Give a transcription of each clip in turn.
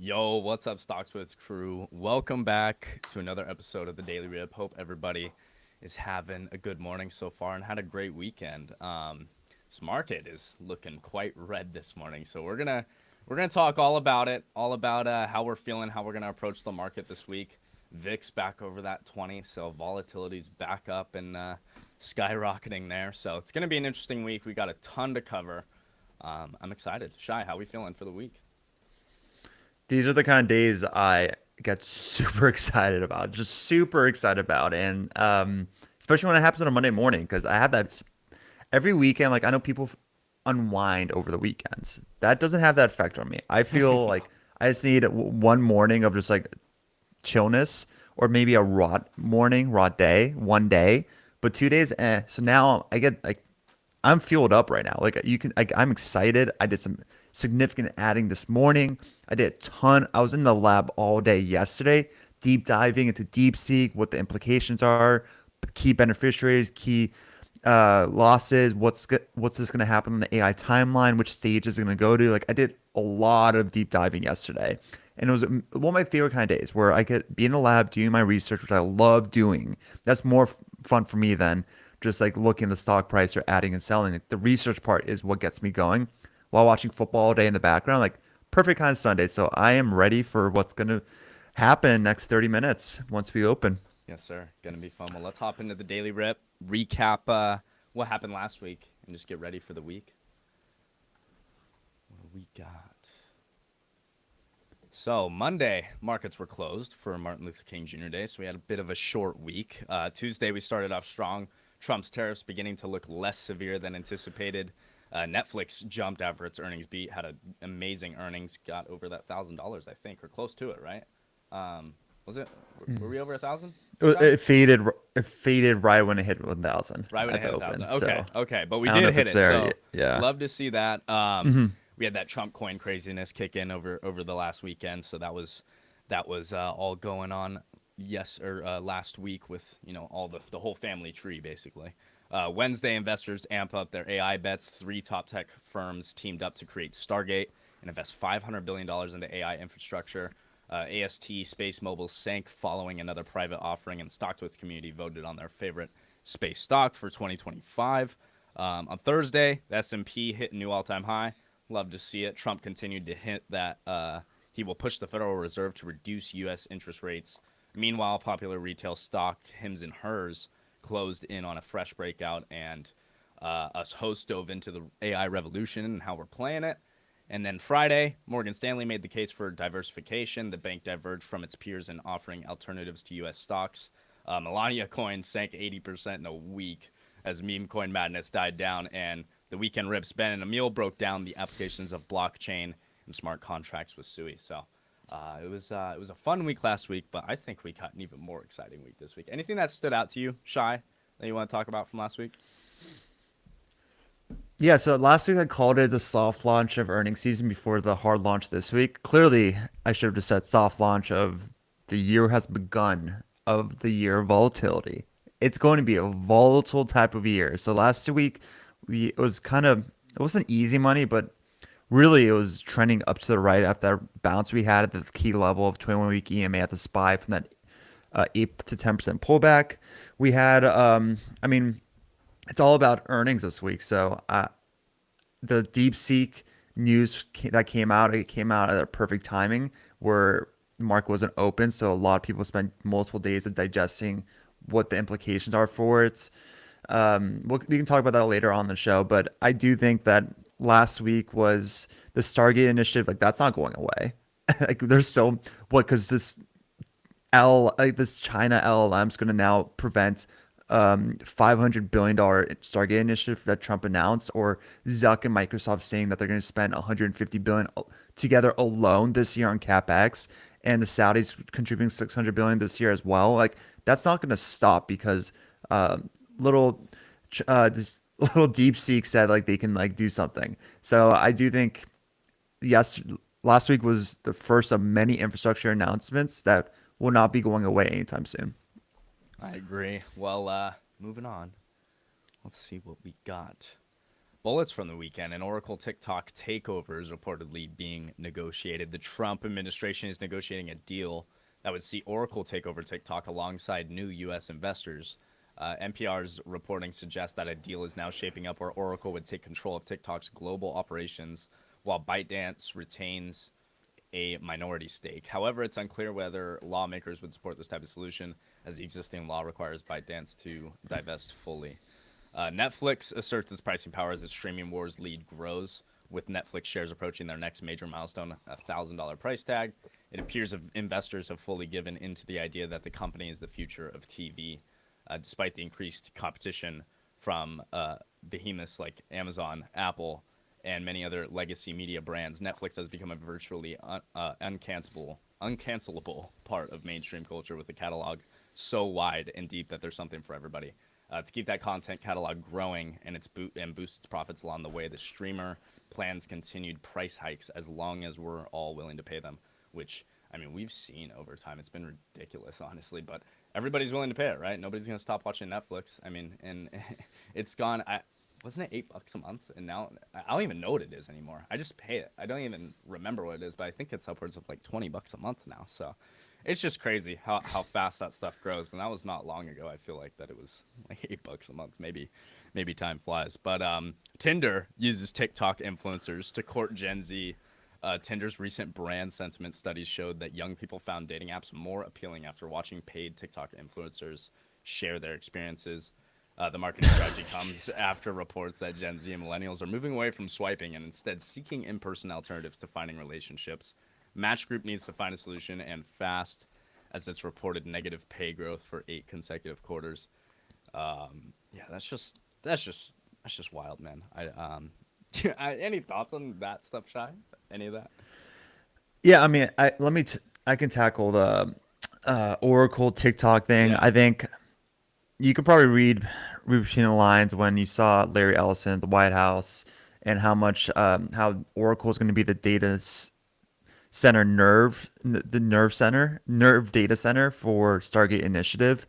Yo, what's up, Stocks crew? Welcome back to another episode of the Daily Rip. Hope everybody is having a good morning so far and had a great weekend. This market is looking quite red this morning, so we're gonna talk all about it, all about how we're feeling, how we're gonna approach the market this week. VIX back over that 20, so volatility's back up and skyrocketing there. So it's gonna be an interesting week. We got a ton to cover. I'm excited. Shai, how we feeling for the week? These are the kind of days I get super excited about, just super excited about, and especially when it happens on a Monday morning because I have that every weekend. Like I know people unwind over the weekends. That doesn't have that effect on me. I feel like I just need one morning of just like chillness, or maybe a raw morning, raw day, one day, but 2 days, eh. So now I get like I'm fueled up right now. Like you can, I'm excited. I did some significant adding this morning. I did a ton. I was in the lab all day yesterday, deep diving into DeepSeek, what the implications are, key beneficiaries, key losses. What's this going to happen on the AI timeline? Which stage is it going to go to? Like I did a lot of deep diving yesterday, and it was one of my favorite kind of days where I could be in the lab doing my research, which I love doing. That's more fun for me than just like looking at the stock price or adding and selling. Like the research part is what gets me going while watching football all day in the background. Like perfect kind of Sunday. So I am ready for what's going to happen next 30 minutes once we open. Yes, sir. Gonna be fun. Well, let's hop into the daily rip, recap what happened last week, and just get ready for the week. What do we got? So Monday, markets were closed for Martin Luther King Jr. Day, so we had a bit of a short week. Tuesday, we started off strong. Trump's tariffs beginning to look less severe than anticipated. Netflix jumped after its earnings beat, had amazing earnings, got over that $1,000, I think, or close to it, right? Was it? Were we over 1,000? Shy? It faded. It faded right when it hit 1,000 Right when it at hit the 1,000. open. Okay, So okay, but we I don't know did if hit it's it. there. So Yeah. love to see that. Hmm. We had that Trump coin craziness kick in over the last weekend, so that was all going on. Yes, or last week with all the whole family tree basically. Wednesday, investors amp up their AI bets. Three top tech firms teamed up to create Stargate and invest $500 billion into AI infrastructure. AST Space Mobile sank following another private offering, and StockTwits community voted on their favorite space stock for 2025. On Thursday, the S&P hit a new all-time high. Love to see it. Trump continued to hint that he will push the Federal Reserve to reduce U.S. interest rates. Meanwhile, popular retail stock Hims and Hers closed in on a fresh breakout, and us hosts dove into the AI revolution and how we're playing it. And then Friday, Morgan Stanley made the case for diversification. The bank diverged from its peers in offering alternatives to U.S. stocks. Melania coin sank 80% in a week as meme coin madness died down, and the weekend rips. Ben and Emil broke down the applications of blockchain and smart contracts with Sui. So it was a fun week last week, but I think we got an even more exciting week this week. Anything that stood out to you, Shy, that you want to talk about from last week? Yeah. So last week I called it the soft launch of earnings season before the hard launch this week. Clearly, I should have just said soft launch of the year has begun of the year of volatility. It's going to be a volatile type of year. So last week it was kind of it wasn't easy money, but really it was trending up to the right after that bounce we had at the key level of 21-week EMA at the SPY from that 8 to 10% pullback. We had, I mean, it's all about earnings this week. So the DeepSeek news that came out, it came out at a perfect timing where the market wasn't open. So a lot of people spent multiple days of digesting what the implications are for it. We can talk about that later on the show, but I do think that last week was the Stargate Initiative. Like that's not going away. Like there's still what because this China LLM is going to now prevent $500 billion Stargate initiative that Trump announced, or Zuck and Microsoft saying that they're going to spend 150 billion together alone this year on capex, and the Saudis contributing 600 billion this year as well. Like that's not going to stop because little this little DeepSeek said like they can like do something. So I do think yes, last week was the first of many infrastructure announcements that will not be going away anytime soon. I agree. Well, moving on. Let's see what we got. bullets from the weekend. An Oracle TikTok takeover is reportedly being negotiated. The Trump administration is negotiating a deal that would see Oracle take over TikTok alongside new U.S. investors. NPR's reporting suggests that a deal is now shaping up where Oracle would take control of TikTok's global operations while ByteDance retains a minority stake. However, it's unclear whether lawmakers would support this type of solution, as the existing law requires ByteDance to divest fully. Netflix asserts its pricing power as its streaming wars lead grows, with Netflix shares approaching their next major milestone, a $1,000 price tag. It appears investors have fully given into the idea that the company is the future of TV, despite the increased competition from behemoths like Amazon, Apple, and many other legacy media brands. Netflix has become a virtually uncancelable part of mainstream culture, with a catalog so wide and deep that there's something for everybody. To keep that content catalog growing and boost its profits along the way, the streamer plans continued price hikes as long as we're all willing to pay them, which, I mean, we've seen over time. It's been ridiculous, honestly, but everybody's willing to pay it, right? Nobody's going to stop watching Netflix. I mean, and it's gone. Wasn't it $8 a month? And now I don't even know what it is anymore. I just pay it. I don't even remember what it is, but I think it's upwards of like $20 a month now. So it's just crazy how fast that stuff grows. And that was not long ago. I feel like that it was like $8 a month. Maybe time flies. But Tinder uses TikTok influencers to court Gen Z. Tinder's recent brand sentiment studies showed that young people found dating apps more appealing after watching paid TikTok influencers share their experiences. The marketing strategy comes after reports that Gen Z and millennials are moving away from swiping and instead seeking in-person alternatives to finding relationships. Match Group needs to find a solution, and fast, as it's reported negative pay growth for 8 consecutive quarters. Yeah, that's just wild, man. Any thoughts on that stuff, Shai? Any of that? Yeah, I mean, I can tackle the Oracle TikTok thing. Yeah. I think you could probably read between the lines when you saw Larry Ellison at the White House and how Oracle is going to be the center nerve data center for Stargate Initiative,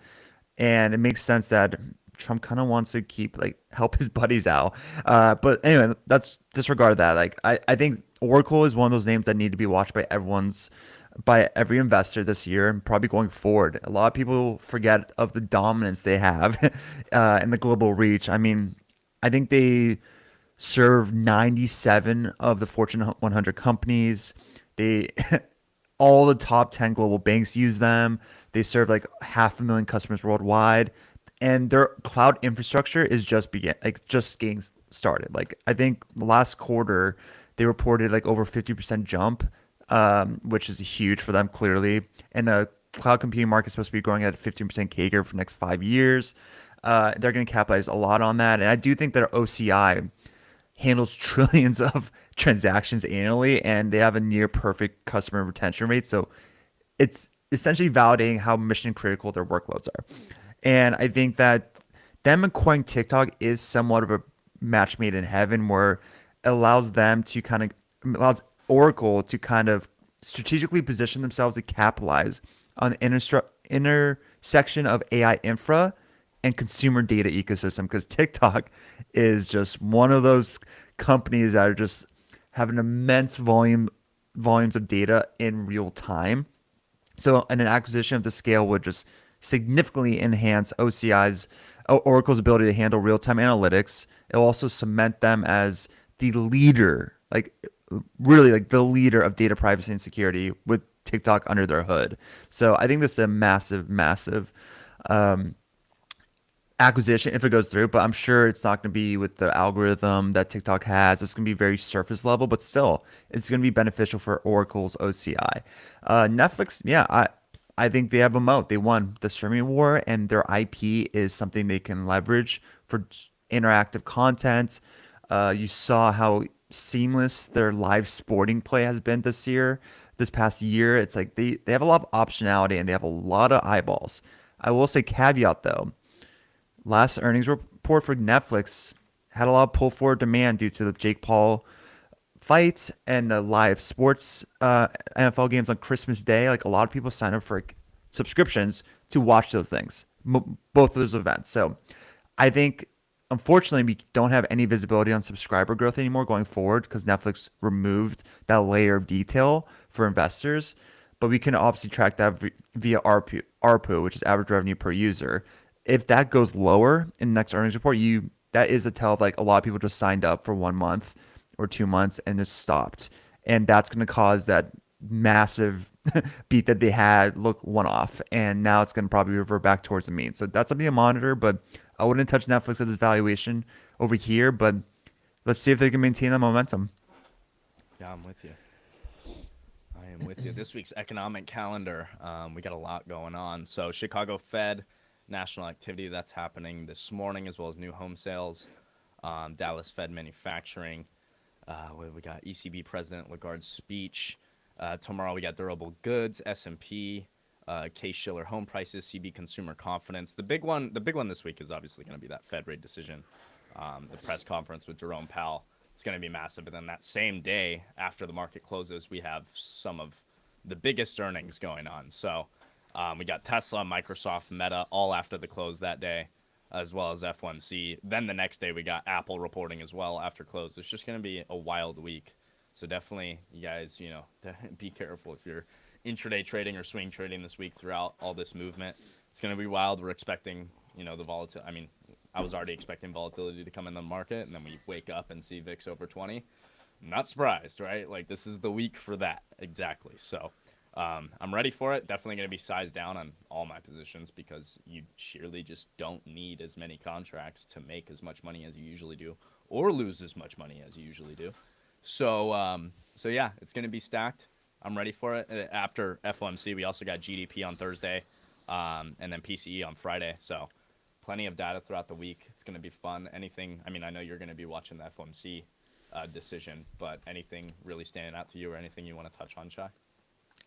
and it makes sense that Trump kind of wants to keep like help his buddies out. But anyway, that's disregard that. Like I think Oracle is one of those names that need to be watched by every investor this year and probably going forward. A lot of people forget of the dominance they have and the global reach. I mean, I think they serve 97 of the Fortune 100 companies. They all the top 10 global banks use them. They serve like 500,000 customers worldwide, and their cloud infrastructure is just getting started. Like I think last quarter they reported like over 50% jump, which is huge for them clearly. And the cloud computing market is supposed to be growing at 15% CAGR for the next 5 years. They're going to capitalize a lot on that, and I do think that OCI handles trillions of transactions annually, and they have a near perfect customer retention rate. So it's essentially validating how mission critical their workloads are. And I think that them acquiring TikTok is somewhat of a match made in heaven, where it allows Oracle to kind of strategically position themselves to capitalize on the intersection of AI infra and consumer data ecosystem, because TikTok is just one of those companies that are just have an immense volumes of data in real time. So, and an acquisition of the scale would just significantly enhance Oracle's ability to handle real-time analytics. It will also cement them as the leader, like really like the leader of data privacy and security with TikTok under their hood. So I think this is a massive acquisition if it goes through, but I'm sure it's not going to be with the algorithm that TikTok has. It's going to be very surface level, but still, it's going to be beneficial for Oracle's OCI. Netflix, yeah, I think they have a moat. They won the streaming war, and their IP is something they can leverage for interactive content. You saw how seamless their live sporting play has been this past year. It's like they have a lot of optionality and they have a lot of eyeballs. I will say caveat though, last earnings report for Netflix had a lot of pull forward demand due to the Jake Paul fight and the live sports NFL games on Christmas Day. Like a lot of people sign up for subscriptions to watch those things, both of those events. So I think unfortunately, we don't have any visibility on subscriber growth anymore going forward because Netflix removed that layer of detail for investors. But we can obviously track that via ARPU, which is average revenue per user. If that goes lower in the next earnings report, that is a tell of like a lot of people just signed up for 1 month or 2 months and just stopped. And that's going to cause that massive beat that they had look one off. And now it's going to probably revert back towards the mean. So that's something to monitor, but I wouldn't touch Netflix at this valuation over here, but let's see if they can maintain the momentum. Yeah, I'm with you. I am with you. This week's economic calendar, we got a lot going on. So Chicago Fed, national activity that's happening this morning, as well as new home sales. Dallas Fed manufacturing. We got ECB President Lagarde's speech. Tomorrow we got durable goods, S&P, Case-Shiller home prices, CB consumer confidence. The big one this week is obviously going to be that Fed rate decision. The press conference with Jerome Powell. It's going to be massive. But then that same day after the market closes, we have some of the biggest earnings going on. So we got Tesla, Microsoft, Meta all after the close that day, as well as F1C. Then the next day we got Apple reporting as well after close. It's just going to be a wild week. So definitely, you guys, be careful if you're intraday trading or swing trading this week throughout all this movement. It's going to be wild. We're expecting, the volatility. I mean, I was already expecting volatility to come in the market, and then we wake up and see VIX over 20. I'm not surprised, right? Like, this is the week for that, exactly. So I'm ready for it. Definitely going to be sized down on all my positions because you sheerly just don't need as many contracts to make as much money as you usually do or lose as much money as you usually do. So yeah, it's going to be stacked. I'm ready for it. After FOMC, we also got GDP on Thursday, and then PCE on Friday. So plenty of data throughout the week. It's going to be fun. Anything? I mean, I know you're going to be watching the FOMC decision, but anything really standing out to you or anything you want to touch on, Shai?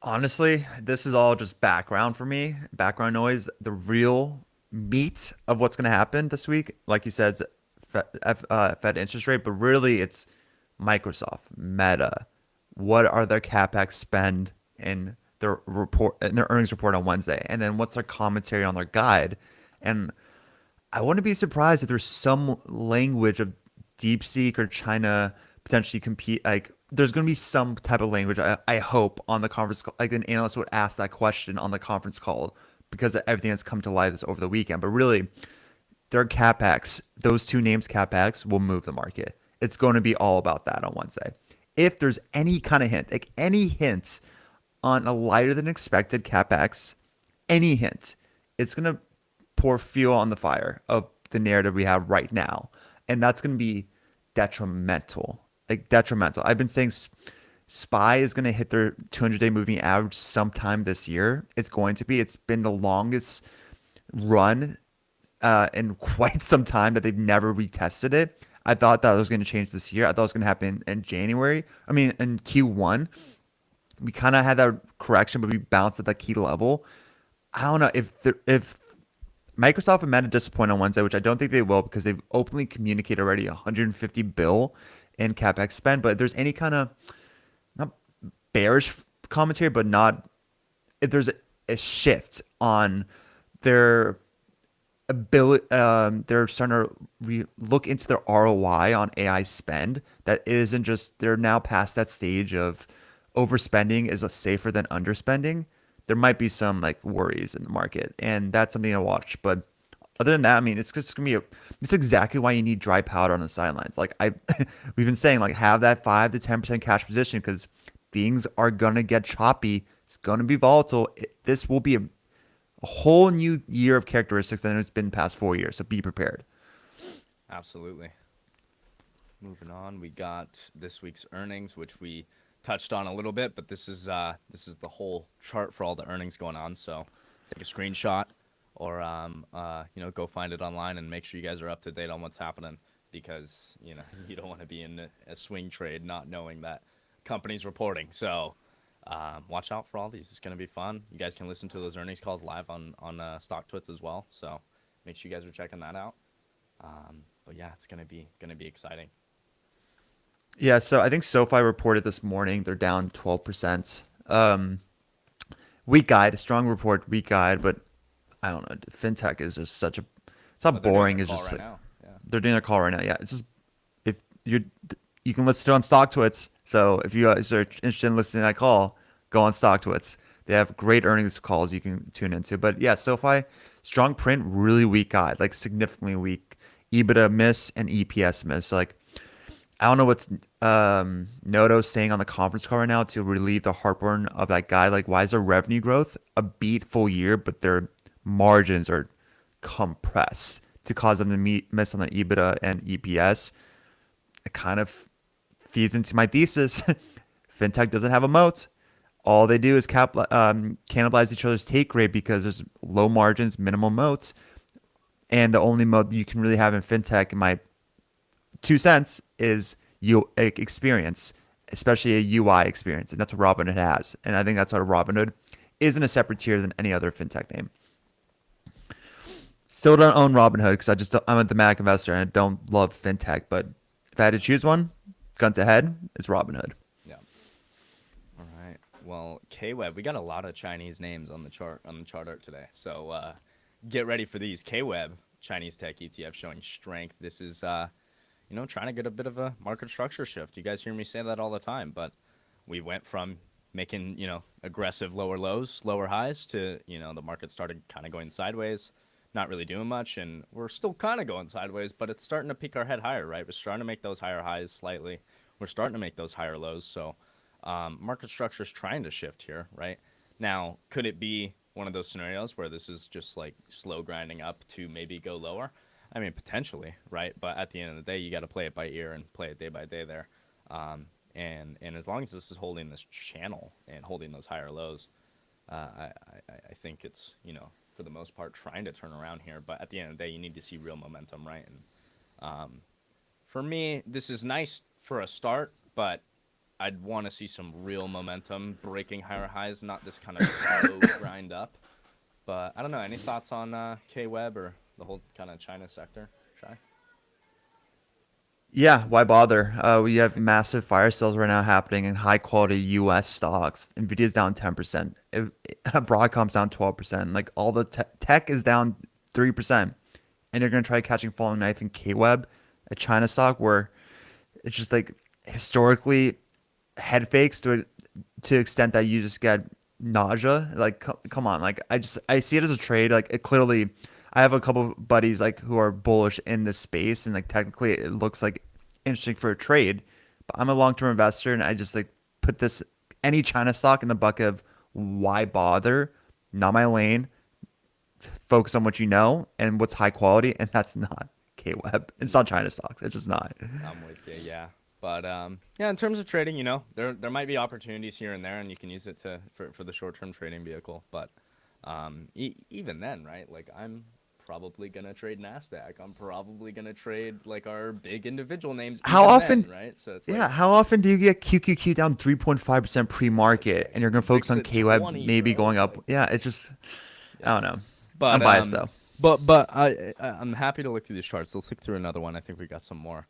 Honestly, this is all just background for me, background noise. The real meat of what's going to happen this week, like you said, is Fed interest rate, but really it's Microsoft, Meta. What are their capex spend in their report, in their earnings report on Wednesday, and then what's their commentary on their guide? And I wouldn't be surprised if there's some language of DeepSeek or China potentially compete. Like, there's going to be some type of language, I hope, on the conference call. Like, an analyst would ask that question on the conference call because of everything that's come to light this over the weekend. But really, their capex, those two names, capex, will move the market. It's going to be all about that on Wednesday. If there's any kind of hint, like any hint on a lighter than expected capex, any hint, it's going to pour fuel on the fire of the narrative we have right now. And that's going to be detrimental. Like, detrimental. I've been saying SPY is going to hit their 200-day moving average sometime this year. It's going to be. It's been the longest run in quite some time that they've never retested it. I thought that was going to change this year. I thought it was going to happen in January. I mean, in Q1, we kind of had that correction, but we bounced at that key level. I don't know if Microsoft and Meta disappoint on Wednesday, which I don't think they will because they've openly communicated already 150 bill in capex spend. But if there's any kind of not bearish commentary, but not if there's a shift on their ability, they're starting to look into their ROI on AI spend. That isn't just they're now past that stage of overspending is safer than underspending. There might be some like worries in the market, and that's something to watch. But other than that, I mean, it's just gonna be it's exactly why you need dry powder on the sidelines. Like we've been saying, like have that 5 to 10% cash position because things are gonna get choppy. It's gonna be volatile. This will be a whole new year of characteristics than it's been the past 4 years. So be prepared. Absolutely. Moving on, we got this week's earnings, which we touched on a little bit, but this is the whole chart for all the earnings going on. So take a screenshot or go find it online and make sure you guys are up to date on what's happening because you don't want to be in a swing trade not knowing that company's reporting. So watch out for all these. It's going to be fun. You guys can listen to those earnings calls live on Stock Twits as well. So make sure you guys are checking that out. But yeah, it's going to be exciting. Yeah, so I think SoFi reported this morning they're down 12%. Weak guide, strong report, weak guide, but I don't know. FinTech is just it's not They're doing boring. their It's call just right like now. Yeah. they're doing their call right now. Yeah, it's just if you can listen to it on StockTwits. So if you guys are interested in listening to that call, go on StockTwits. They have great earnings calls you can tune into. But yeah, SoFi, strong print, really weak guide, like significantly weak EBITDA miss and EPS miss. So like I don't know what's Noto's saying on the conference call right now to relieve the heartburn of that guy. Like, why is their revenue growth a beat full year, but their margins are compressed to cause them to miss on their EBITDA and EPS? It kind of feeds into my thesis. FinTech doesn't have a moat. All they do is cannibalize each other's take rate because there's low margins, minimal moats, and the only moat you can really have in FinTech, in my 2 cents, is you experience, especially a UI experience, and that's what Robinhood has. And I think that's why Robinhood is in a separate tier than any other FinTech name. Still don't own Robinhood because I'm a thematic investor and I don't love FinTech, but if I had to choose one, gun to head, it's Robinhood. Yeah. All right. Well, KWeb, we got a lot of Chinese names on the chart art today. So get ready for these. KWeb, Chinese tech ETF showing strength. This is trying to get a bit of a market structure shift. You guys hear me say that all the time, but we went from making, aggressive lower lows, lower highs to, the market started kind of going sideways, not really doing much, and we're still kind of going sideways, but it's starting to peak our head higher, right? We're starting to make those higher highs slightly. We're starting to make those higher lows, so market structure is trying to shift here, right? Now, could it be one of those scenarios where this is just like slow grinding up to maybe go lower? I mean, potentially, right? But at the end of the day, you got to play it by ear and play it day by day there. And as long as this is holding this channel and holding those higher lows, I think it's, for the most part, trying to turn around here. But at the end of the day, you need to see real momentum, right? And for me, this is nice for a start, but I'd want to see some real momentum, breaking higher highs, not this kind of slow grind up. But I don't know. Any thoughts on KWeb or the whole kind of China sector, Shai? Yeah, why bother? We have massive fire sales right now happening in high quality US stocks. Nvidia's down 10%. Broadcom's down 12%. Like all the tech is down 3%. And you're going to try catching falling knife in KWeb, a China stock where it's just like historically head fakes to extent that you just get nausea. Like, come on. Like, I see it as a trade. Like, it clearly, I have a couple of buddies like who are bullish in this space, and like technically it looks like interesting for a trade. But I'm a long-term investor, and I just like put this any China stock in the bucket of why bother? Not my lane. Focus on what you know and what's high quality, and that's not KWeb. It's not China stocks. It's just not. I'm with you, yeah. But yeah, in terms of trading, there might be opportunities here and there, and you can use it for the short-term trading vehicle. But even then, right? Like I'm probably gonna trade Nasdaq. I'm probably gonna trade like our big individual names. How often, then, right? So it's yeah. How often do you get QQQ down 3.5% pre-market, and you're gonna focus on KWeb 20, maybe bro. going up? Yeah, it's just I don't know. But I'm biased though. But I'm happy to look through these charts. Let's look through another one. I think we got some more.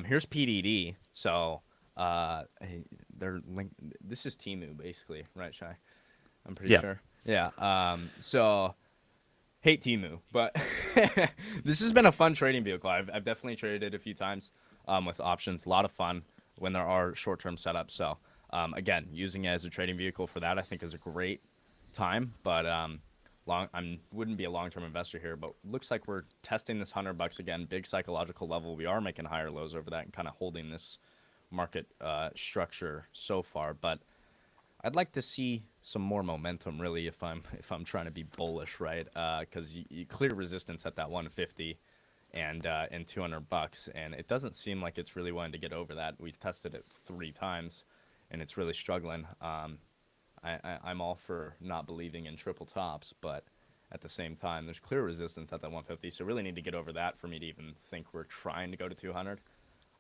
Here's PDD. So they're linked. This is Temu basically, right, Shai? I'm pretty sure. Yeah. So hate Temu, but this has been a fun trading vehicle. I've definitely traded it a few times with options. A lot of fun when there are short-term setups. So again, using it as a trading vehicle for that, I think is a great time. But I wouldn't be a long-term investor here, but looks like we're testing this $100 again, big psychological level. We are making higher lows over that and kind of holding this market structure so far. But I'd like to see some more momentum, really, if I'm trying to be bullish, right? Because you clear resistance at that 150 and $200, and it doesn't seem like it's really wanting to get over that. We've tested it 3 times, and it's really struggling. I'm all for not believing in triple tops, but at the same time, there's clear resistance at that 150, so really need to get over that for me to even think we're trying to go to 200.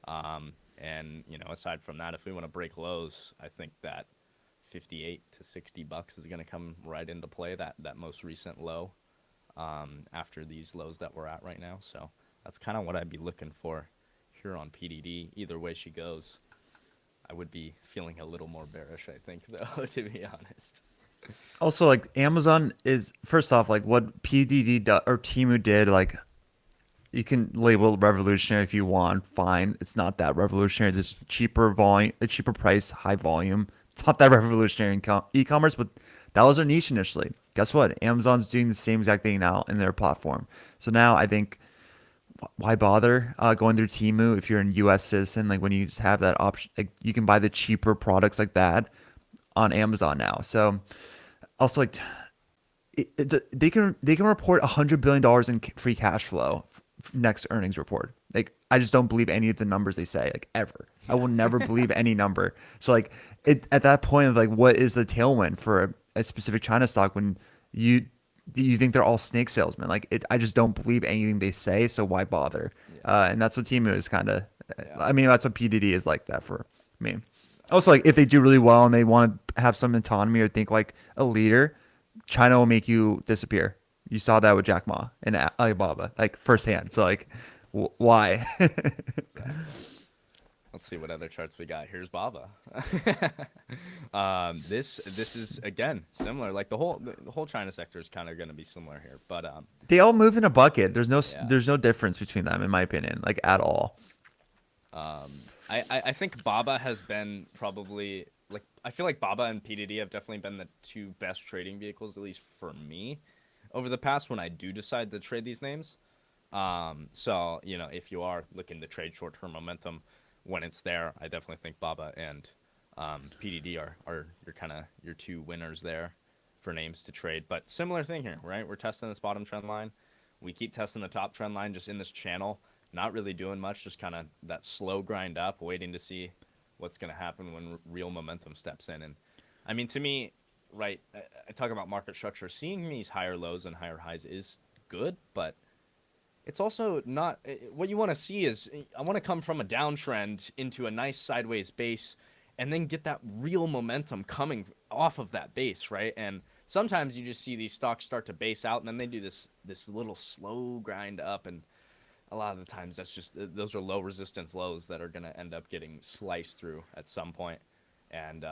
And aside from that, if we want to break lows, I think that 58 to $60 is going to come right into play. That most recent low after these lows that we're at right now. So that's kind of what I'd be looking for here on PDD. Either way she goes, I would be feeling a little more bearish, I think, though, to be honest. Also, like Amazon is first off, like what PDD or Temu did, like you can label it revolutionary if you want. Fine, it's not that revolutionary. This cheaper volume, a cheaper price, high volume. It's not that revolutionary in e-commerce, but that was their niche initially. Guess what? Amazon's doing the same exact thing now in their platform. So now I think why bother going through Temu if you're a U.S. citizen? Like when you just have that option, like you can buy the cheaper products like that on Amazon now. So also like they can report $100 billion in free cash flow next earnings report. Like I just don't believe any of the numbers they say like ever. I will never believe any number. So like at that point, like what is the tailwind for a specific China stock when you you think they're all snake salesmen? Like I just don't believe anything they say. So why bother? Yeah. And that's what Temu is kind of. Yeah. I mean, that's what PDD is like that for me. Also, like if they do really well and they want to have some autonomy or think like a leader, China will make you disappear. You saw that with Jack Ma and Alibaba, like firsthand. So like, why? Exactly. Let's see what other charts we got. Here's Baba. This is again similar. Like the whole China sector is kind of going to be similar here, but They all move in a bucket. yeah. There's no difference between them in my opinion, like at all. I think Baba has been probably like I feel like Baba and PDD have definitely been the two best trading vehicles, at least for me, over the past when I do decide to trade these names. So if you are looking to trade short-term momentum when it's there, I definitely think Baba and PDD are your two winners there for names to trade. But similar thing here, right? We're testing this bottom trend line. We keep testing the top trend line just in this channel, not really doing much, just kind of that slow grind up, waiting to see what's going to happen when real momentum steps in. And I mean, to me, right, I talk about market structure. Seeing these higher lows and higher highs is good, but it's also not what you want to see is I want to come from a downtrend into a nice sideways base and then get that real momentum coming off of that base, right? And sometimes you just see these stocks start to base out and then they do this little slow grind up, and a lot of the times that's just those are low resistance lows that are going to end up getting sliced through at some point. And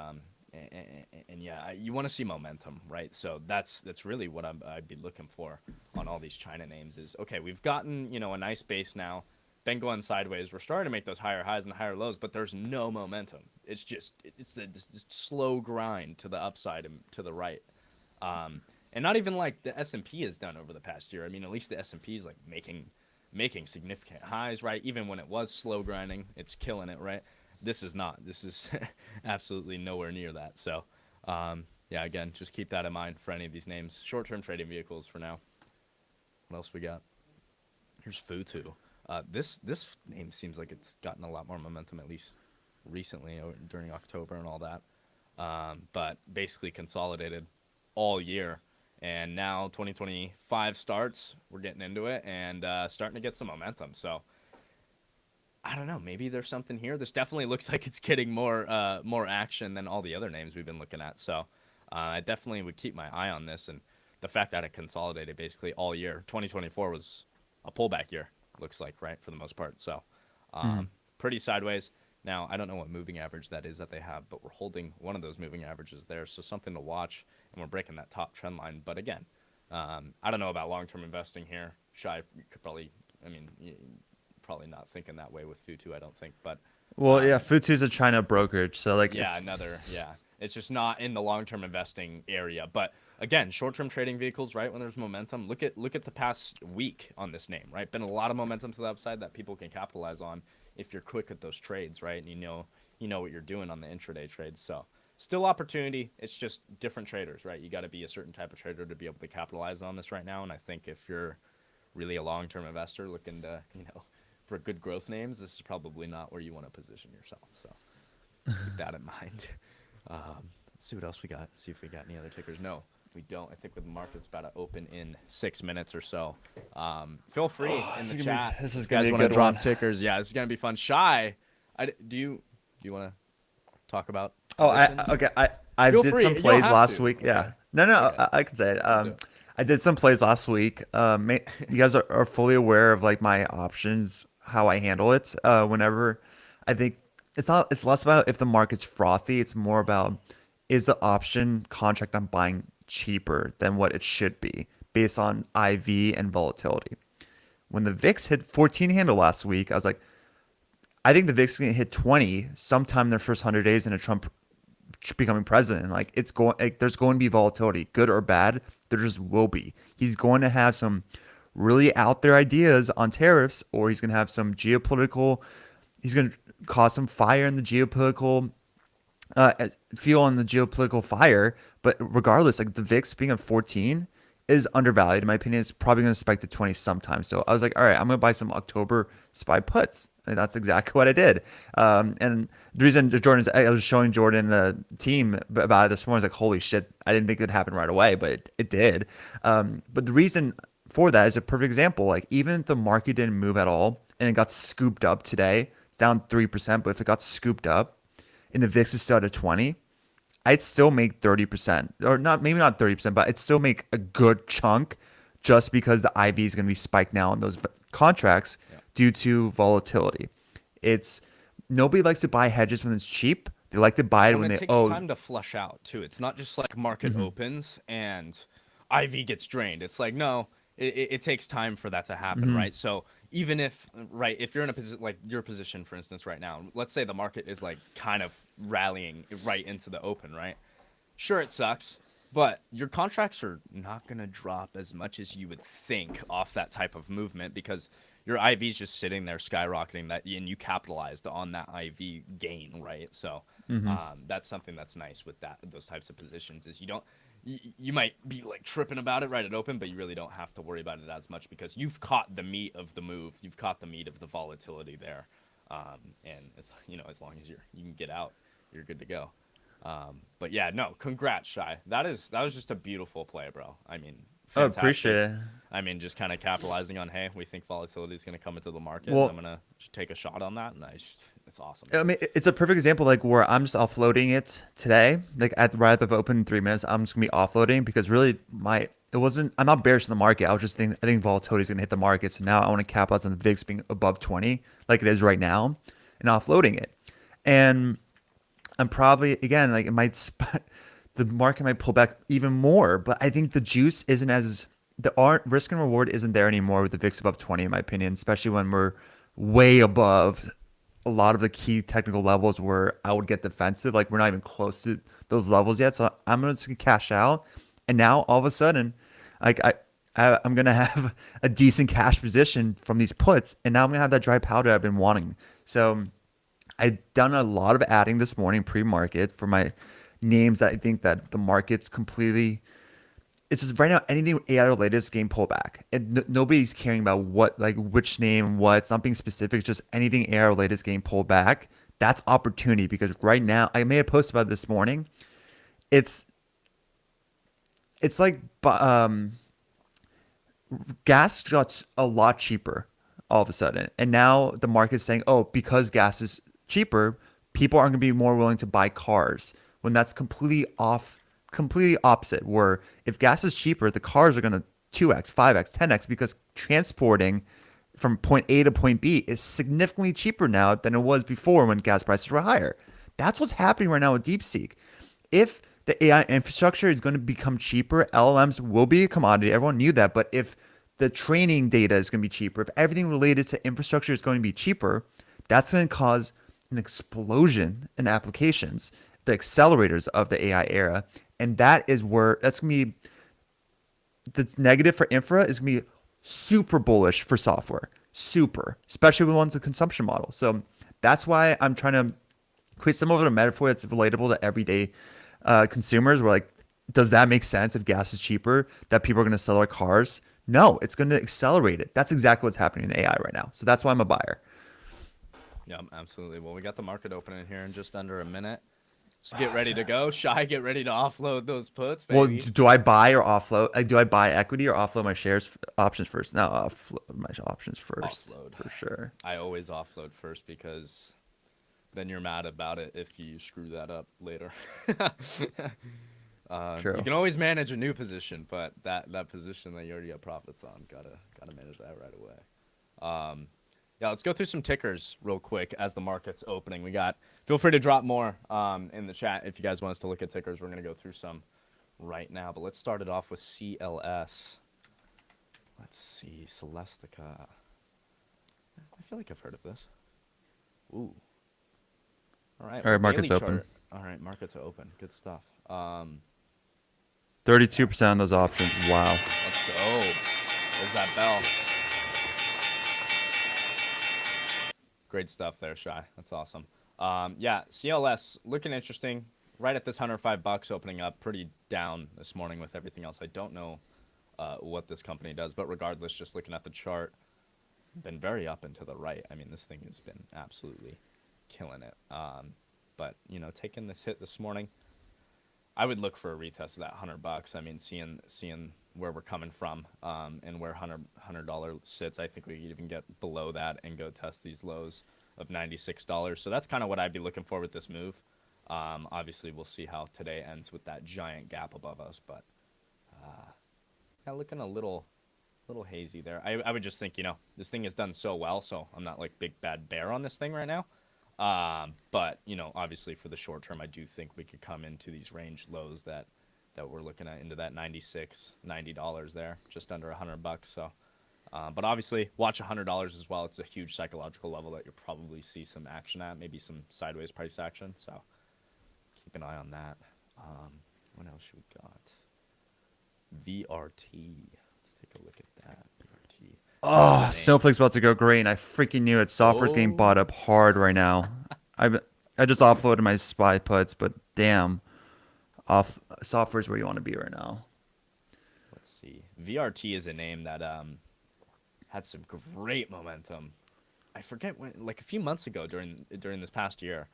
yeah, you want to see momentum, right? So that's really what I'd be looking for on all these China names is, okay, we've gotten, a nice base now, been going sideways. We're starting to make those higher highs and higher lows, but there's no momentum. It's just, it's this slow grind to the upside and to the right. And not even like the S&P has done over the past year. I mean, at least the S&P is like making significant highs, right? Even when it was slow grinding, it's killing it, right? This is not. This is absolutely nowhere near that. So, yeah, again, just keep that in mind for any of these names. Short-term trading vehicles for now. What else we got? Here's Futu. This name seems like it's gotten a lot more momentum, at least recently or during October and all that. But basically consolidated all year. And now 2025 starts. We're getting into it and starting to get some momentum. So, I don't know. Maybe there's something here. This definitely looks like it's getting more action than all the other names we've been looking at. So I definitely would keep my eye on this. And the fact that it consolidated basically all year. 2024 was a pullback year, looks like, right, for the most part. So pretty sideways. Now, I don't know what moving average that is that they have, but we're holding one of those moving averages there. So something to watch, and we're breaking that top trend line. But again, I don't know about long-term investing here. Shai could probably, probably not thinking that way with Futu, I don't think. But Well, yeah, Futu's a China brokerage, so like yeah, it's just not in the long-term investing area. But again, short-term trading vehicles, right? When there's momentum, look at the past week on this name, right? Been a lot of momentum to the upside that people can capitalize on if you're quick at those trades, right? And you know what you're doing on the intraday trades. So still opportunity. It's just different traders, right? You got to be a certain type of trader to be able to capitalize on this right now. And I think if you're really a long-term investor looking to, for good growth names, this is probably not where you want to position yourself. So keep that in mind. Let's see what else we got. See if we got any other tickers. No, we don't. I think the market's about to open in 6 minutes or so. Feel free in the chat. This is If you guys gonna be a want to good drop one. tickers. Yeah, this is gonna be fun. Shy, do you want to talk about Oh, positions? I Feel did free. some You don't plays have last to. week. Okay. Yeah, no, Okay. I can say it. Let's do it. I did some plays last week. You guys are fully aware of like my options, how I handle it. Whenever I think it's less about if the market's frothy. It's more about is the option contract I'm buying cheaper than what it should be based on IV and volatility. when the VIX hit 14 handle last week, I was like, I think the VIX is going to hit 20 sometime in their first 100 days in a Trump becoming president. Like it's going, like, there's going to be volatility, good or bad. There just will be. He's going to have some really out there ideas on tariffs, or he's going to have some geopolitical. He's going to cause some fire in the geopolitical uh, fuel on the geopolitical fire. But regardless, like the VIX being at 14 is undervalued. In my opinion, it's probably going to spike to 20 sometime. So I was like, all right, I'm going to buy some October SPY puts. And that's exactly what I did. And the reason Jordan's, I was showing Jordan the team about it this morning. I was like, holy shit, I didn't think it would happen right away, but it did. But the reason for that is a perfect example. Like even if the market didn't move at all and it got scooped up today, it's down 3%, but if it got scooped up and the VIX is still at a 20, I'd still make 30%, or not, maybe not 30%, but I'd still make a good chunk just because the IV is going to be spiked now on those contracts due to volatility. It's nobody likes to buy hedges when it's cheap. They like to buy it when it they takes time to flush out too. It's not just like market opens and IV gets drained. It's like no, it takes time for that to happen, right? So even if if you're in a position like your position, for instance, right now, let's say the market is like kind of rallying right into the open, right? Sure, it sucks, but your contracts are not going to drop as much as you would think off that type of movement because your IV's just sitting there skyrocketing that, and you capitalized on that IV gain, right? So that's something that's nice with those types of positions is you might be like tripping about it right at open, but you really don't have to worry about it as much because you've caught the meat of the move, you've caught the meat of the volatility there, and it's as long as you can get out, you're good to go. But yeah, no, congrats, Shy. That was just a beautiful play, bro. I mean, oh, fantastic. appreciate it. I mean, just kind of capitalizing on, hey, we think volatility is going to come into the market. Well, I'm going to take a shot on that, and it's awesome. I mean, it's a perfect example, like where I'm just offloading it today. Like right at the open in 3 minutes, I'm just gonna be offloading because really it wasn't. I'm not bearish in the market. I was just thinking I think volatility is gonna hit the market. So now I want to capitalize on the VIX being above 20, like it is right now, and offloading it. And I'm probably again like the market might pull back even more, but I think the juice isn't as the risk and reward isn't there anymore with the VIX above 20, in my opinion, especially when we're way above a lot of the key technical levels where I would get defensive. Like we're not even close to those levels yet. So I'm going to cash out. And now all of a sudden, like I'm going to have a decent cash position from these puts. And now I'm going to have that dry powder I've been wanting. So I've done a lot of adding this morning pre-market for my names that I think that the market's completely, it's just right now anything AI related is getting pulled back, and nobody's caring about what like which name what. It's not being specific. It's just anything AI related is getting pulled back. That's opportunity because right now I made a post about it this morning. It's like gas got a lot cheaper all of a sudden, and now the market's saying, oh, because gas is cheaper, people aren't going to be more willing to buy cars when that's completely opposite, where if gas is cheaper, the cars are going to 2x, 5x, 10x because transporting from point A to point B is significantly cheaper now than it was before when gas prices were higher. That's what's happening right now with DeepSeek. If the AI infrastructure is going to become cheaper, LLMs will be a commodity. Everyone knew that. But if the training data is going to be cheaper, if everything related to infrastructure is going to be cheaper, that's going to cause an explosion in applications, the accelerators of the AI era. And that is where that's going to be, that's negative for infra is going to be super bullish for software, super, especially with one's a consumption model. So that's why I'm trying to create some of a metaphor that's relatable to everyday consumers. Where like, does that make sense if gas is cheaper that people are going to sell their cars? No, it's going to accelerate it. That's exactly what's happening in AI right now. So that's why I'm a buyer. Yeah, absolutely. Well, we got the market opening here in just under a minute. So get ready to go. Shy, get ready to offload those puts, baby. Well, do I buy or offload? Like, do I buy equity or offload my shares options first? No, offload my options first. Offload. For sure. I always offload first because then you're mad about it if you screw that up later. True. You can always manage a new position, but that position that you already got profits on, gotta manage that right away. Yeah, let's go through some tickers real quick as the market's opening. Feel free to drop more in the chat if you guys want us to look at tickers. We're going to go through some right now, but let's start it off with CLS. Let's see, Celestica. feel like I've heard of this. Ooh. All right. All Well, right, market's daily open. chart. All right, markets are open. Good stuff. 32% on those options. Wow. Let's go. There's that bell. Great stuff there, Shy. That's awesome. Yeah, CLS looking interesting. Right at this $105 opening up, pretty down this morning with everything else. I don't know what this company does, but regardless, just looking at the chart, been very up and to the right. I mean, this thing has been absolutely killing it. But you know, taking this hit this morning, I would look for a retest of that $100. I mean, seeing where we're coming from and where $100 sits, I think we could even get below that and go test these lows of $96. So that's kind of what I'd be looking for with this move. Obviously, we'll see how today ends with that giant gap above us, but yeah, looking a little hazy there. I would just think, you know, this thing has done so well, so I'm not like big bad bear on this thing right now. But you know, obviously for the short term, I do think we could come into these range lows that we're looking at, into that $90 there, just under $100. So, but obviously watch $100 as well. It's a huge psychological level that you'll probably see some action at, maybe some sideways price action. So keep an eye on that. What else we got? VRT. Let's take a look at that. VRT. Oh, Snowflake's about to go green. I freaking knew it. Software's getting bought Oh. up hard right now. I just offloaded my SPY puts, but damn, software's where you want to be right now. Let's see. VRT is a name that had some great momentum. I forget when, like a few months ago during this past year,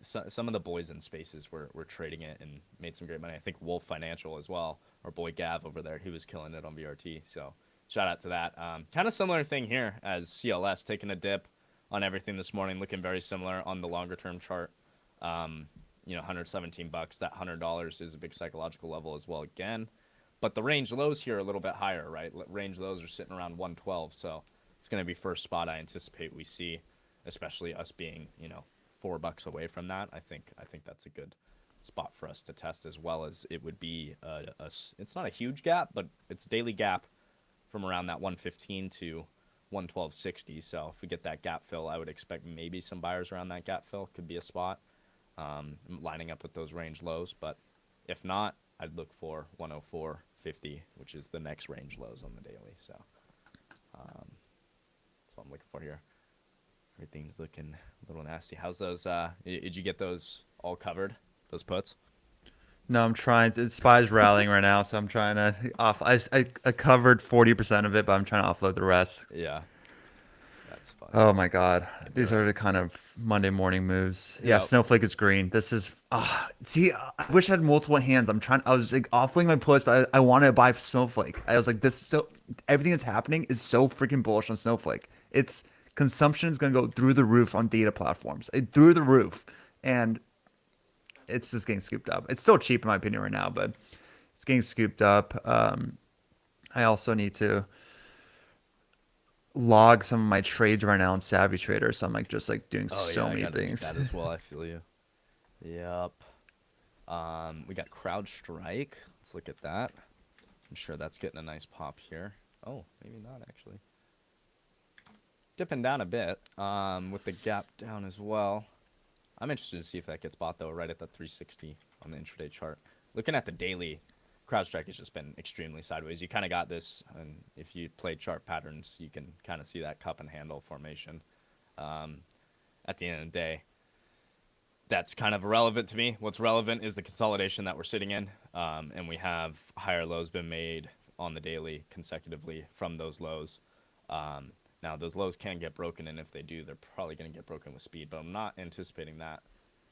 some of the boys in spaces were trading it and made some great money. I think Wolf Financial as well, our boy Gav over there, he was killing it on VRT. So shout out to that. Kind of similar thing here as CLS, taking a dip on everything this morning, looking very similar on the longer term chart. You know, $117. That $100 is a big psychological level as well again. But the range lows here are a little bit higher, right? Range lows are sitting around 112. So it's going to be first spot I anticipate we see, especially us being, you know, $4 away from that. I think that's a good spot for us to test, as well as it would be it's not a huge gap, but it's a daily gap from around that 115 to 112.60. So if we get that gap fill, I would expect maybe some buyers around that gap fill could be a spot, lining up with those range lows. But if not, I'd look for 104.50, which is the next range lows on the daily. So that's what I'm looking for here. Everything's looking a little nasty. How's those? Did you get those all covered? Those puts? No, I'm trying to. SPY's rallying right now, so I'm trying to I covered 40% of it, but I'm trying to offload the rest. Yeah, that's fun. Oh my God, Yeah, these right. are the kind of Monday morning moves. Yeah, Yep. Snowflake is green. This is see, I wish I had multiple hands. I was like offloading my puts, but I want to buy Snowflake. I was like, this is so everything that's happening is so freaking bullish on Snowflake. It's consumption is going to go through the roof on data platforms, through the roof, and it's just getting scooped up. It's still cheap in my opinion right now, but it's getting scooped up. I also need to log some of my trades right now in Savvy Trader, so I'm like just like doing Oh so yeah, I many gotta do things. that as well. I feel you. Yep. We got CrowdStrike. Let's look at that. I'm sure that's getting a nice pop here. Oh, maybe not actually. Dipping down a bit, with the gap down as well. I'm interested to see if that gets bought though, right at the 360 on the intraday chart. Looking at the daily, CrowdStrike has just been extremely sideways. You kind of got this, and if you play chart patterns, you can kind of see that cup and handle formation. At the end of the day, that's kind of irrelevant to me. What's relevant is the consolidation that we're sitting in, and we have higher lows been made on the daily consecutively from those lows. Now, those lows can get broken, and if they do, they're probably going to get broken with speed, but I'm not anticipating that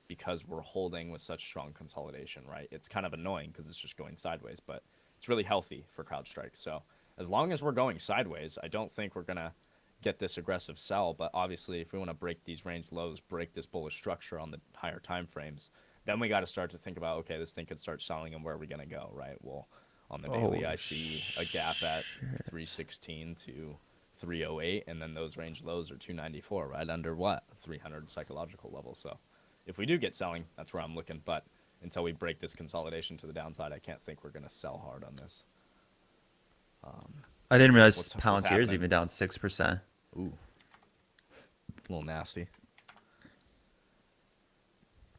because we're holding with such strong consolidation, right? It's kind of annoying because it's just going sideways, but it's really healthy for CrowdStrike. So as long as we're going sideways, I don't think we're going to get this aggressive sell, but obviously if we want to break these range lows, break this bullish structure on the higher time frames, then we got to start to think about, okay, this thing could start selling, and where are we going to go, right? Well, on the daily, I see a gap at 316 to 308, and then those range lows are 294, right under what? 300 psychological level. So if we do get selling, that's where I'm looking. But until we break this consolidation to the downside, I can't think we're going to sell hard on this. I didn't realize What's Palantir is happening? even down 6%. Ooh, A little nasty.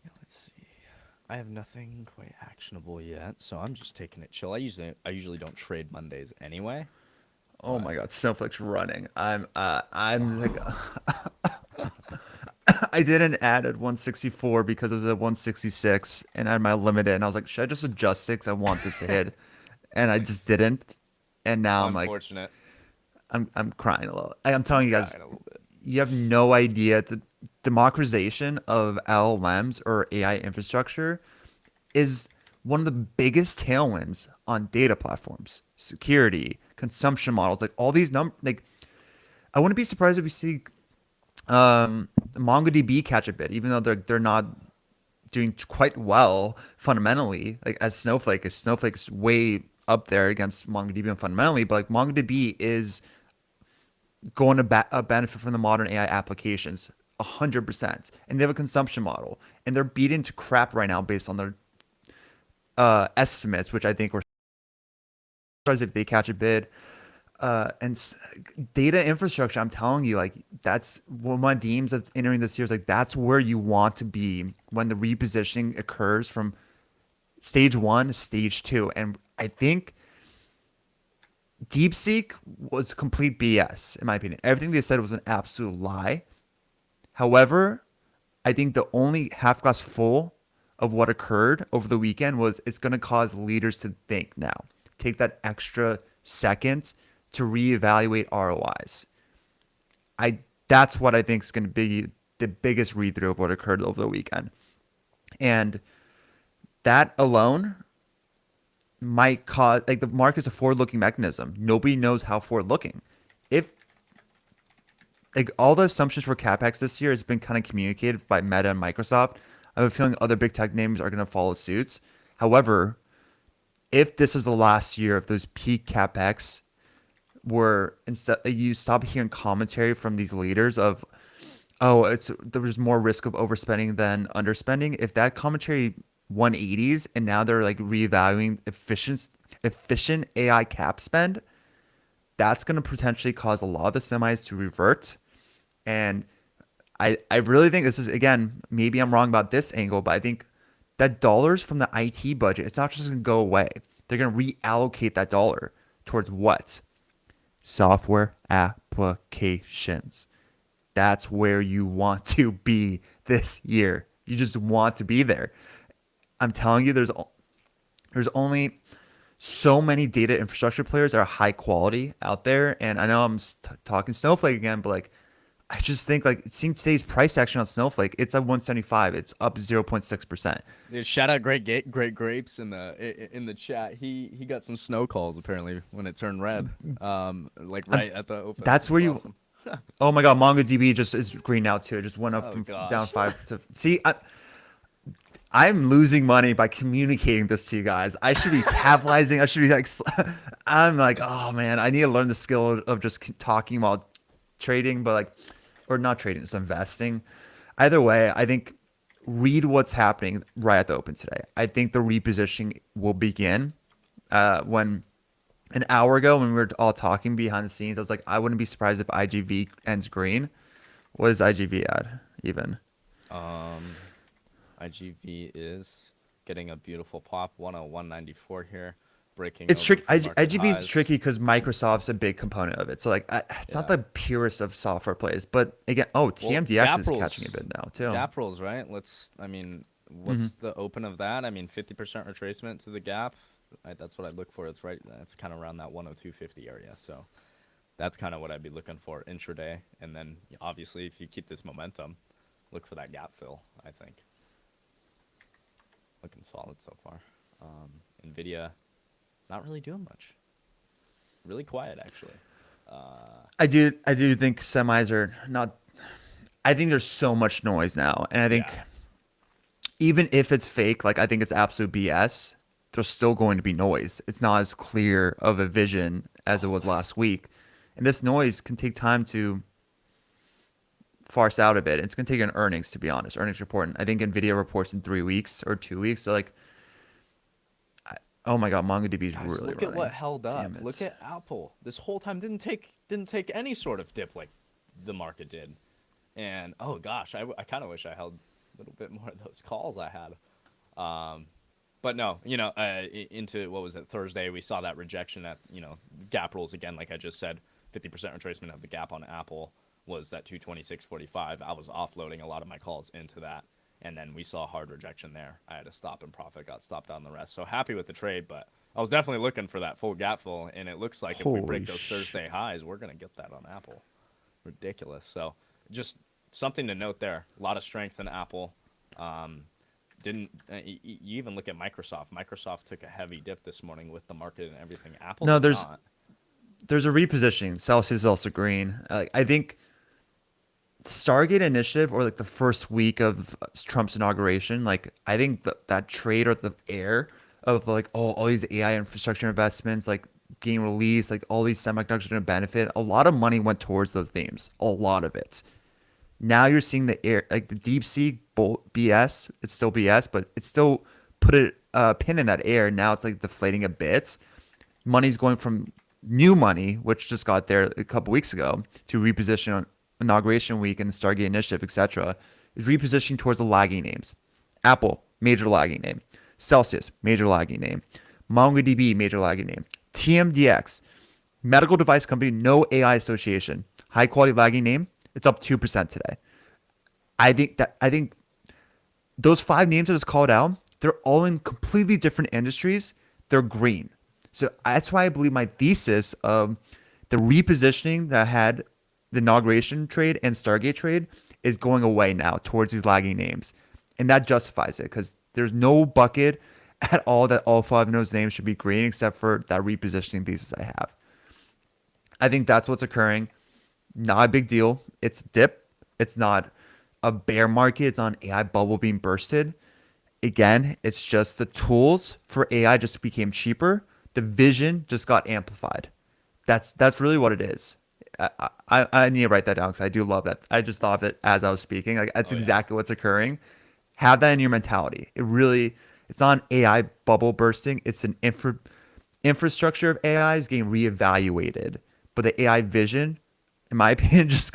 Yeah, let's see. I have nothing quite actionable yet, so I'm just taking it chill. I usually don't trade Mondays anyway, Oh but my God, Snowflake's running. I'm like, I did an ad at 164 because it was at 166 and I had my limit in. I was like, should I just adjust it 'cause I want this to hit? And I just didn't. And now I'm like, unfortunate. I'm crying a little. I'm I'm telling you guys, crying a little bit. you have no idea the democratization of LLMs or AI infrastructure is one of the biggest tailwinds on data platforms, security, consumption models, like all these like I wouldn't be surprised if we see MongoDB catch a bit, even though they're not doing quite well fundamentally. Like as Snowflake is way up there against MongoDB fundamentally, but like MongoDB is going to benefit from the modern AI applications 100%, and they have a consumption model, and they're beaten to crap right now based on their estimates, which I think were surprised if they catch a bid. Data infrastructure, I'm telling you, like that's one of my themes of entering this year is like that's where you want to be when the repositioning occurs from stage one to stage two. And I think DeepSeek was complete BS, in my opinion. Everything they said was an absolute lie. However, I think the only half glass full of what occurred over the weekend was it's going to cause leaders to think now. Take that extra second to reevaluate ROIs. That's what I think is going to be the biggest read through of what occurred over the weekend. And that alone might cause like the market's a forward looking mechanism. Nobody knows how forward looking. If like all the assumptions for capex this year has been kind of communicated by Meta and Microsoft. I have a feeling other big tech names are going to follow suits. However, if this is the last year of those peak capex, where instead you stop hearing commentary from these leaders of, oh, there's more risk of overspending than underspending. If that commentary 180s and now they're like reevaluating efficient AI cap spend, that's going to potentially cause a lot of the semis to revert. And I really think this is, again, maybe I'm wrong about this angle, but I think that dollars from the IT budget, it's not just going to go away. They're going to reallocate that dollar towards what? Software applications. That's where you want to be this year. You just want to be there. I'm telling you, there's only so many data infrastructure players that are high quality out there. And I know I'm talking Snowflake again, but like I just think like seeing today's price action on Snowflake, it's at 175. It's up 0.6%. Dude, shout out Great Grapes in the chat. He got some snow calls apparently when it turned red. Like right at the open. That's where you. Awesome. Oh my God, MongoDB just is green now too. It just went up Oh from down gosh. 5 to. See, I'm losing money by communicating this to you guys. I should be capitalizing. I should be like, I'm like, oh man, I need to learn the skill of just talking while trading, but like, or not trading, just investing. Either way, I think read what's happening right at the open today. I think the repositioning will begin when an hour ago when we were all talking behind the scenes, I was like, I wouldn't be surprised if IGV ends green. What is IGV at even? Um, IGV is getting a beautiful pop 101.94 here, breaking It's over tricky. pre-market IGV is highs. tricky because Microsoft's a big component of it. So like, it's not Yeah. the purest of software plays, but again, oh, Well, TMDX is catching a bit now too. Gap rules, right? I mean, what's the open of that? I mean, 50% retracement to the gap. That's what I look for. It's right. That's kind of around that 102.50 area. So that's kind of what I'd be looking for intraday. And then obviously, if you keep this momentum, look for that gap fill, I think. Looking solid so far. Nvidia, not really doing much. Really quiet, actually. I do think semis are not. I think there's so much noise now, and I think Yeah. even if it's fake, like I think it's absolute BS. There's still going to be noise. It's not as clear of a vision as it was last week, and this noise can take time to farce out a bit. It's going to take an earnings, to be honest. Earnings report. And I think Nvidia reports in 3 weeks or 2 weeks. So like, oh my God, MongoDB is Guys, really look at running. what held up. Damn it. Look at Apple. This whole time didn't take any sort of dip like the market did. And oh gosh, I kind of wish I held a little bit more of those calls I had. But no, into what was it, Thursday, we saw that rejection at, gap rules again, like I just said, 50% retracement of the gap on Apple was that 226.45. I was offloading a lot of my calls into that. And then we saw hard rejection there. I had to stop and profit, got stopped on the rest. So happy with the trade, but I was definitely looking for that full gap fill. And it looks like if we break Holy those sh! Thursday highs, we're going to get that on Apple. Ridiculous. So just something to note there. A lot of strength in Apple. Didn't you even look at Microsoft? Microsoft took a heavy dip this morning with the market and everything. Apple No, did there's not. there's a repositioning. Celsius is also green. I think Stargate Initiative, or like the first week of Trump's inauguration, like I think that trade, or the air of like, oh, all these AI infrastructure investments like being released, like all these semiconductors are going to benefit. A lot of money went towards those themes. A lot of it. Now you're seeing the air, like the DeepSeek BS. It's still BS, but it's still put a pin in that air. Now it's like deflating a bit. Money's going from new money, which just got there a couple weeks ago, to reposition on inauguration week and the Stargate Initiative, etc., is repositioning towards the lagging names. Apple, major lagging name. Celsius, major lagging name. MongoDB, major lagging name. TMDX, medical device company, no AI association. High quality lagging name. It's up 2% today. I think those five names I just called out, they're all in completely different industries. They're green. So that's why I believe my thesis of the repositioning that had the inauguration trade and Stargate trade is going away now towards these lagging names. And that justifies it, because there's no bucket at all that all five of those names should be green, except for that repositioning thesis I have. I think that's what's occurring. Not a big deal. It's a dip. It's not a bear market. It's not an AI bubble being bursted. Again, it's just the tools for AI just became cheaper. The vision just got amplified. That's really what it is. I need to write that down because I do love that. I just thought of it as I was speaking. Like that's Oh yeah. exactly what's occurring. Have that in your mentality. It's not an AI bubble bursting. It's an infrastructure of AI is getting reevaluated. But the AI vision, in my opinion, just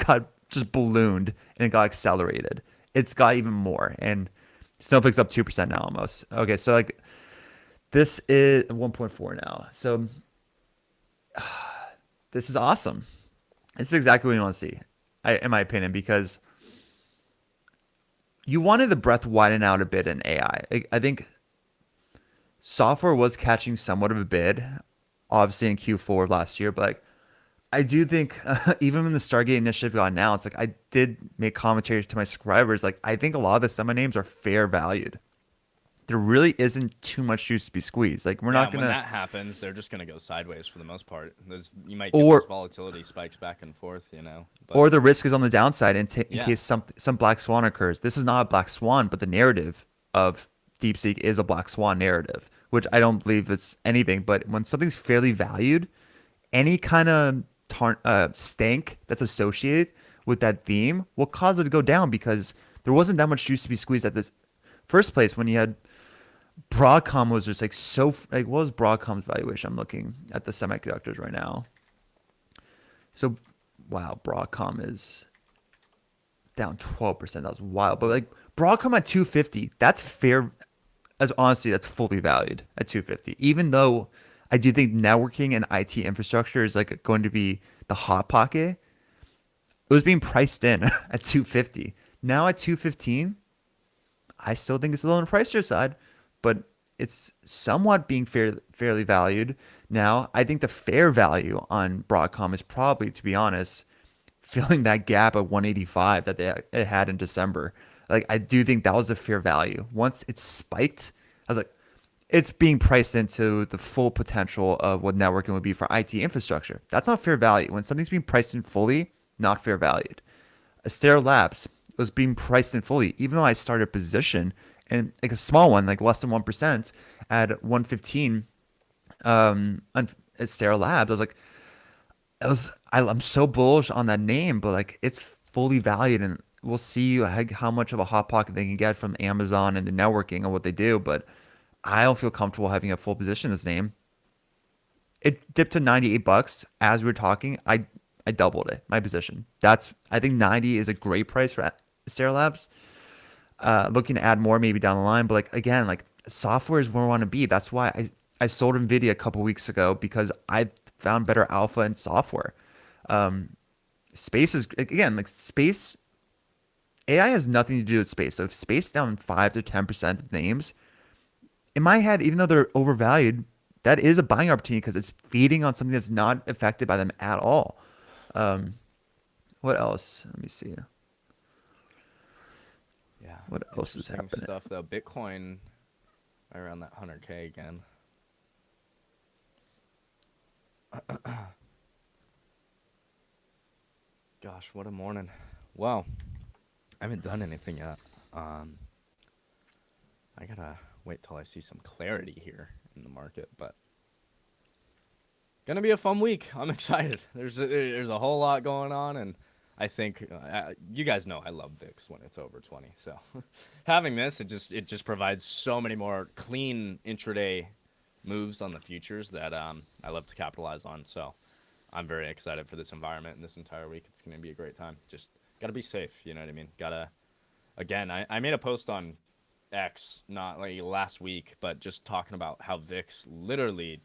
ballooned and it got accelerated. It's got even more. And Snowflake's up 2% now almost. Okay, so like this is 1.4 now. So this is awesome. This is exactly what you want to see, in my opinion, because you wanted the breadth widen out a bit in AI. I think software was catching somewhat of a bid, obviously in Q4 of last year, but like I do think even when the Stargate Initiative got announced, like I did make commentary to my subscribers, like I think a lot of the semi names are fair valued. There really isn't too much juice to be squeezed. Like we're Yeah, not and when gonna, that happens, they're just gonna go sideways for the most part. You might get those or volatility spikes back and forth, or But the risk is on the downside in yeah, case some black swan occurs. This is not a black swan, but the narrative of DeepSeek is a black swan narrative, which I don't believe it's anything. But when something's fairly valued, any kind of stank that's associated with that theme will cause it to go down, because there wasn't that much juice to be squeezed at the first place when you had Broadcom was just like so like what was Broadcom's valuation? I'm looking at the semiconductors right now. So wow, Broadcom is down 12%. That was wild. But like Broadcom at 250, that's fair. As honestly, that's fully valued at 250. Even though I do think networking and IT infrastructure is like going to be the hot pocket, it was being priced in at 250. Now at 215, I still think it's a little on the pricier side, but it's somewhat being fairly valued. Now, I think the fair value on Broadcom is probably, to be honest, filling that gap at 185 that it had in December. Like I do think that was a fair value. Once it spiked, I was like, it's being priced into the full potential of what networking would be for IT infrastructure. That's not fair value. When something's being priced in fully, not fair valued. Astera Labs was being priced in fully, even though I started a position and like a small one, like less than 1% at 115 on Astera Labs. I was like, I'm so bullish on that name, but like it's fully valued, and we'll see how much of a hot pocket they can get from Amazon and the networking and what they do. But I don't feel comfortable having a full position in this name. It dipped to $98 as we were talking. I I doubled it, my position. I think 90 is a great price for Astera Labs. Looking to add more maybe down the line, but like again, like software is where I want to be. That's why I sold Nvidia a couple weeks ago because I found better alpha in software. Space is again like space. AI has nothing to do with space. So if space down 5 to 10% of names, in my head, even though they're overvalued, that is a buying opportunity because it's feeding on something that's not affected by them at all. What else? Let me see. Yeah. What else is Interesting happening? stuff though. Bitcoin right around that 100K again. Gosh, what a morning. Well, I haven't done anything yet. I gotta wait till I see some clarity here in the market, but gonna be a fun week. I'm excited. There's a whole lot going on, and I think you guys know I love VIX when it's over 20. So having this, it just provides so many more clean intraday moves on the futures that I love to capitalize on. So I'm very excited for this environment and this entire week. It's gonna be a great time. Just gotta be safe. You know what I mean? Again, I made a post on X not like last week, but just talking about how VIX literally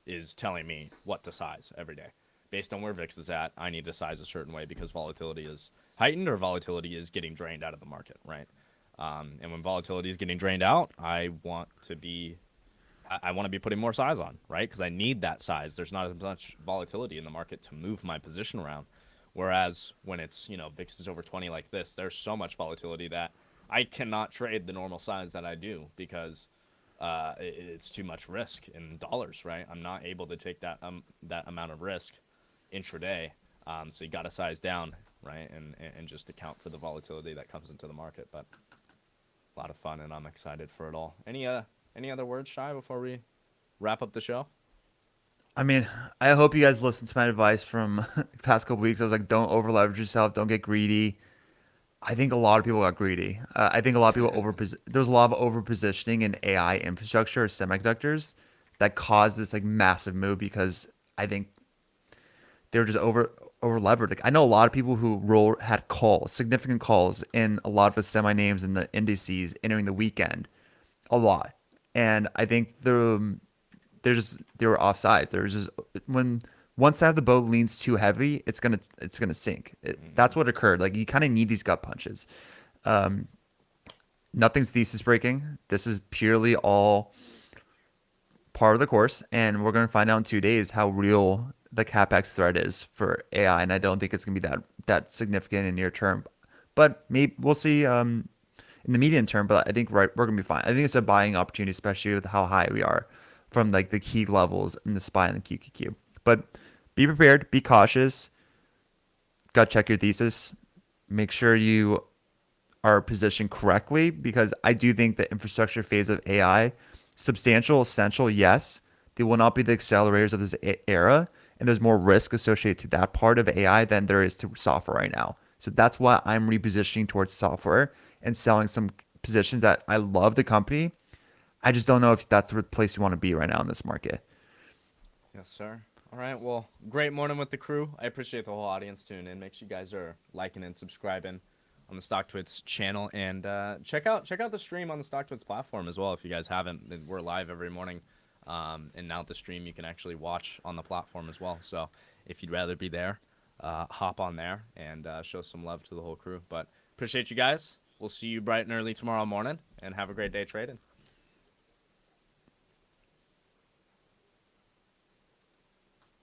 is telling me what to size every day. Based on where VIX is at, I need to size a certain way because volatility is heightened or volatility is getting drained out of the market, right? And when volatility is getting drained out, I want to be putting more size on, right? Because I need that size. There's not as much volatility in the market to move my position around. Whereas when it's, VIX is over 20 like this, there's so much volatility that I cannot trade the normal size that I do because it's too much risk in dollars, right? I'm not able to take that amount of risk intraday. So you got to size down, right, and just account for the volatility that comes into the market. But a lot of fun, and I'm excited for it all. Any other words, Shai, before we wrap up the show? I mean, I hope you guys listened to my advice from the past couple weeks. I was like, don't over leverage yourself, don't get greedy. I think a lot of people got greedy. I think a lot of people there's a lot of over positioning in AI infrastructure or semiconductors that caused this like massive move because I think they were just over levered. Like I know a lot of people who had calls, significant calls in a lot of the semi names and the indices entering the weekend, a lot. And I think they were offsides. There's just when one side of the boat leans too heavy, it's gonna sink. That's what occurred. Like you kind of need these gut punches. Nothing's thesis breaking. This is purely all part of the course, and we're gonna find out in 2 days how real the capex threat is for AI. And I don't think it's gonna be that significant in near term, but maybe we'll see in the medium term. But I think we're gonna be fine. I think it's a buying opportunity, especially with how high we are from like the key levels in the SPY and the QQQ. But be prepared, be cautious, gut check your thesis, make sure you are positioned correctly because I do think the infrastructure phase of AI, substantial, essential, yes, they will not be the accelerators of this era, and there's more risk associated to that part of AI than there is to software right now. So that's why I'm repositioning towards software and selling some positions that I love the company. I just don't know if that's the place you want to be right now in this market. Yes, sir. All right. Well, great morning with the crew. I appreciate the whole audience tuning in. Make sure you guys are liking and subscribing on the StockTwits channel, and check out the stream on the StockTwits platform as well. If you guys haven't, we're live every morning, and now the stream you can actually watch on the platform as well. So if you'd rather be there, hop on there and show some love to the whole crew. But appreciate you guys. We'll see you bright and early tomorrow morning, and have a great day trading.